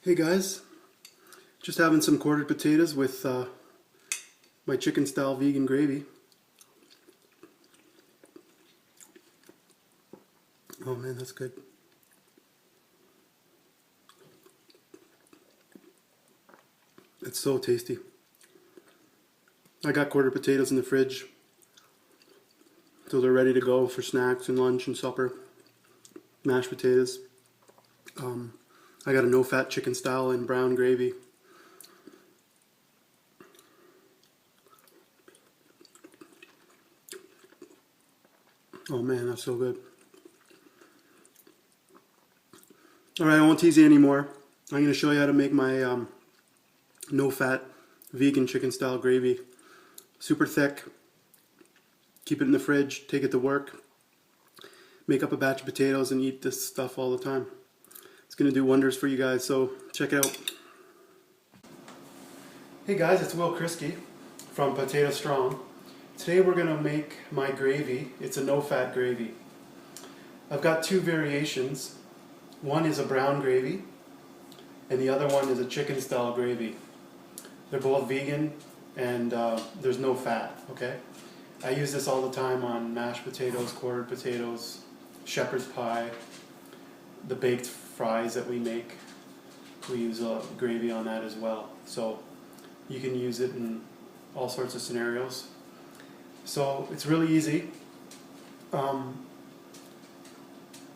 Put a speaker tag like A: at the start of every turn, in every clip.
A: Hey guys, just having some quartered potatoes with my chicken style vegan gravy. Oh man, that's good. It's so tasty. I got quartered potatoes in the fridge, so they're ready to go for snacks and lunch and supper. Mashed potatoes. I got a no-fat chicken style and brown gravy. Oh man, that's so good. Alright, I won't tease you anymore. I'm going to show you how to make my no-fat vegan chicken style gravy. Super thick. Keep it in the fridge, take it to work. Make up a batch of potatoes and eat this stuff all the time. It's going to do wonders for you guys, so check it out. Hey guys, it's Will Krisky from Potato Strong. Today we're going to make my gravy. It's a no-fat gravy. I've got two variations. One is a brown gravy and the other one is a chicken style gravy. They're both vegan and there's no fat, okay? I use this all the time on mashed potatoes, quartered potatoes, shepherd's pie, the baked fries that we make. We use gravy on that as well. So you can use it in all sorts of scenarios. So it's really easy.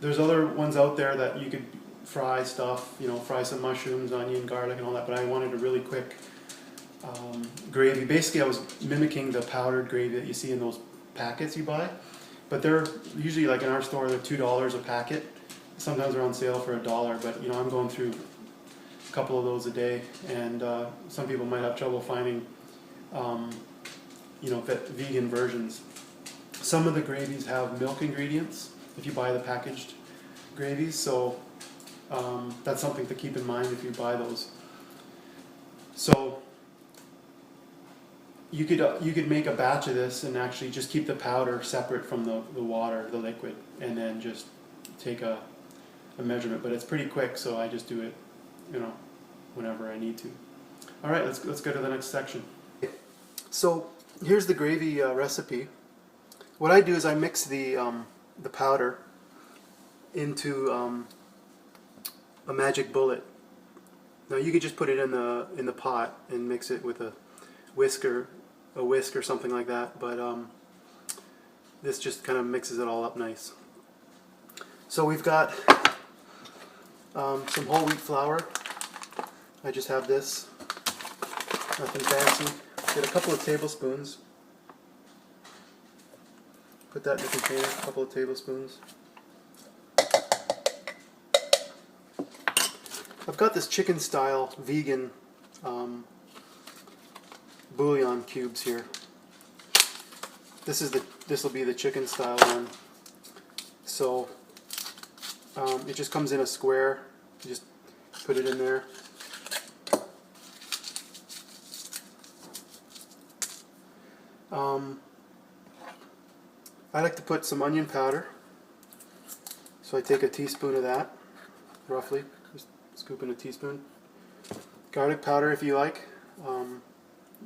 A: There's other ones out there that you could fry stuff, fry some mushrooms, onion, garlic and all that, but I wanted a really quick gravy. Basically I was mimicking the powdered gravy that you see in those packets you buy, but they're usually, like in our store, they're $2 a packet. Sometimes they're on sale for $1, but I'm going through a couple of those a day, and some people might have trouble finding vegan versions. Some of the gravies have milk ingredients if you buy the packaged gravies, so that's something to keep in mind if you buy those. So you could make a batch of this and actually just keep the powder separate from the water, the liquid, and then just take a measurement. But it's pretty quick, so I just do it, whenever I need to. All right, let's go to the next section. So here's the gravy recipe. What I do is I mix the powder into a magic bullet. Now you could just put it in the pot and mix it with a whisk or something like that, but this just kind of mixes it all up nice. So we've got some whole wheat flour. I just have this, nothing fancy. Get a couple of tablespoons. Put that in the container, a couple of tablespoons. I've got this chicken style vegan bouillon cubes here. This will be the chicken style one. So it just comes in a square. You just put it in there. I like to put some onion powder, so I take a teaspoon of that, roughly, just scoop in a teaspoon. Garlic powder if you like,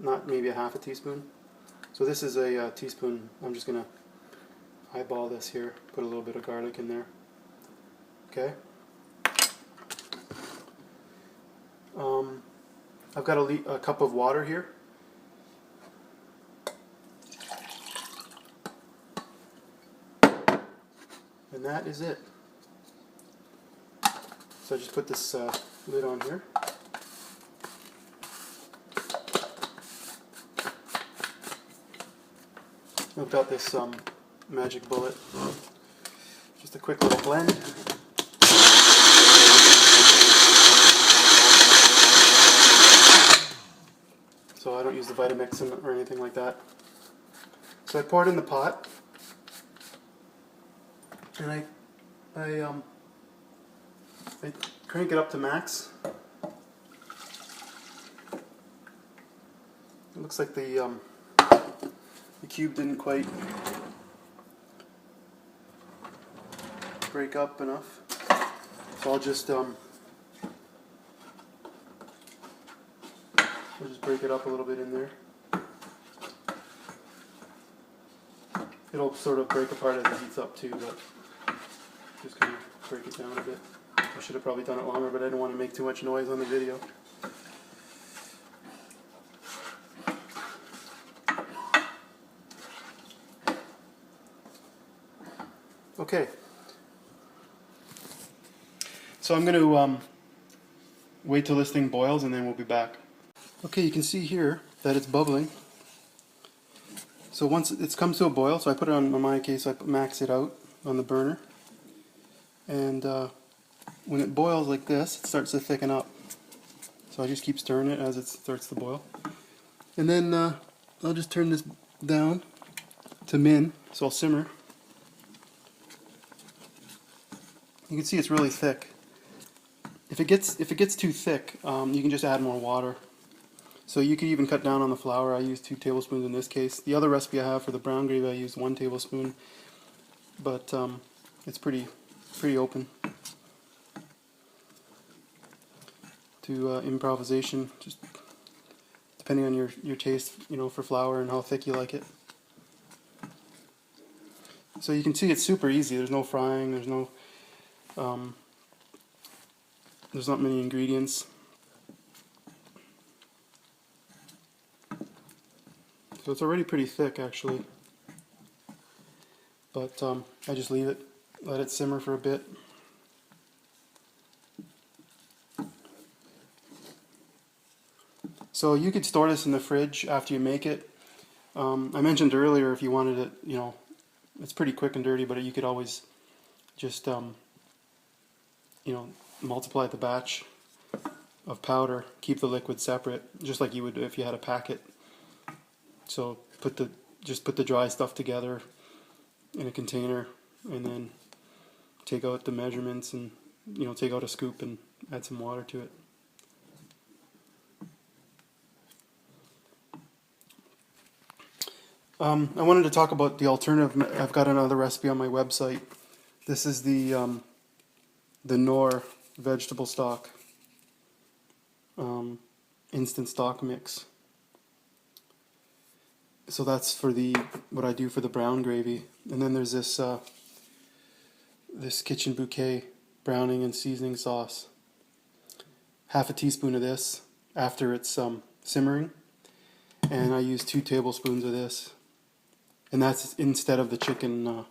A: not maybe a half a teaspoon. So this is a teaspoon. I'm just going to eyeball this here, put a little bit of garlic in there. Okay. I've got a cup of water here. And that is it. So I just put this lid on here. I've got this magic bullet. Just a quick little blend. So I don't use the Vitamix or anything like that. So I pour it in the pot, and I crank it up to max. It looks like the cube didn't quite break up enough, so I'll just break it up a little bit in there. It'll sort of break apart as it heats up too, but just kind of break it down a bit. I should have probably done it longer, but I didn't want to make too much noise on the video. Okay. So I'm going to wait till this thing boils and then we'll be back. Okay, you can see here that it's bubbling. So once it comes to a boil, so I put it on, in my case, I max it out on the burner. And when it boils like this, it starts to thicken up. So I just keep stirring it as it starts to boil. And then I'll just turn this down to min, so I'll simmer. You can see it's really thick. If it gets too thick, you can just add more water. So you could even cut down on the flour. I used 2 tablespoons in this case. The other recipe I have for the brown gravy, I used 1 tablespoon. But it's pretty open to improvisation, just depending on your taste, you know, for flour and how thick you like it. So you can see it's super easy. There's no frying. There's not many ingredients. So it's already pretty thick actually, but I just leave it, let it simmer for a bit. So you could store this in the fridge after you make it. I mentioned earlier if you wanted it, you know, it's pretty quick and dirty, but you could always just, you know, multiply the batch of powder, keep the liquid separate, just like you would if you had a packet. So just put the dry stuff together in a container, and then take out the measurements, and you know, take out a scoop and add some water to it. I wanted to talk about the alternative. I've got another recipe on my website. This is the Knorr vegetable stock instant stock mix. So that's for what I do for the brown gravy. And then there's this this Kitchen Bouquet browning and seasoning sauce. Half a teaspoon of this after it's simmering, and I use 2 tablespoons of this. And that's instead of the chicken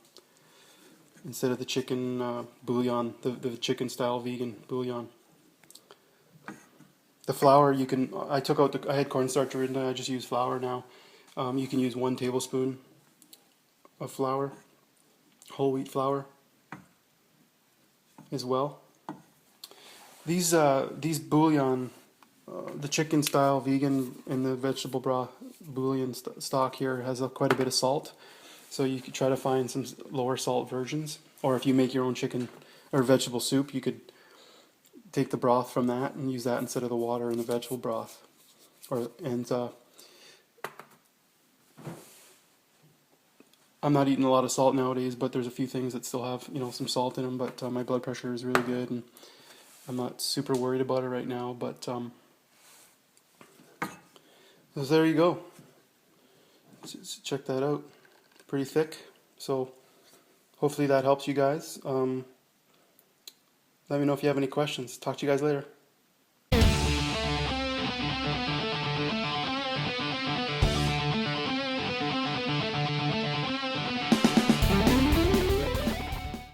A: bouillon, the chicken style vegan bouillon. The flour you can, I had cornstarch originally, I just use flour now. You can use 1 tablespoon of flour, whole wheat flour as well. These bouillon, the chicken style vegan and the vegetable broth bouillon stock here has quite a bit of salt. So you could try to find some lower salt versions. Or if you make your own chicken or vegetable soup, you could take the broth from that and use that instead of the water in the vegetable broth. I'm not eating a lot of salt nowadays, but there's a few things that still have, you know, some salt in them. But my blood pressure is really good, and I'm not super worried about it right now. But so there you go. Check that out. Pretty thick. So hopefully that helps you guys. Let me know if you have any questions. Talk to you guys later.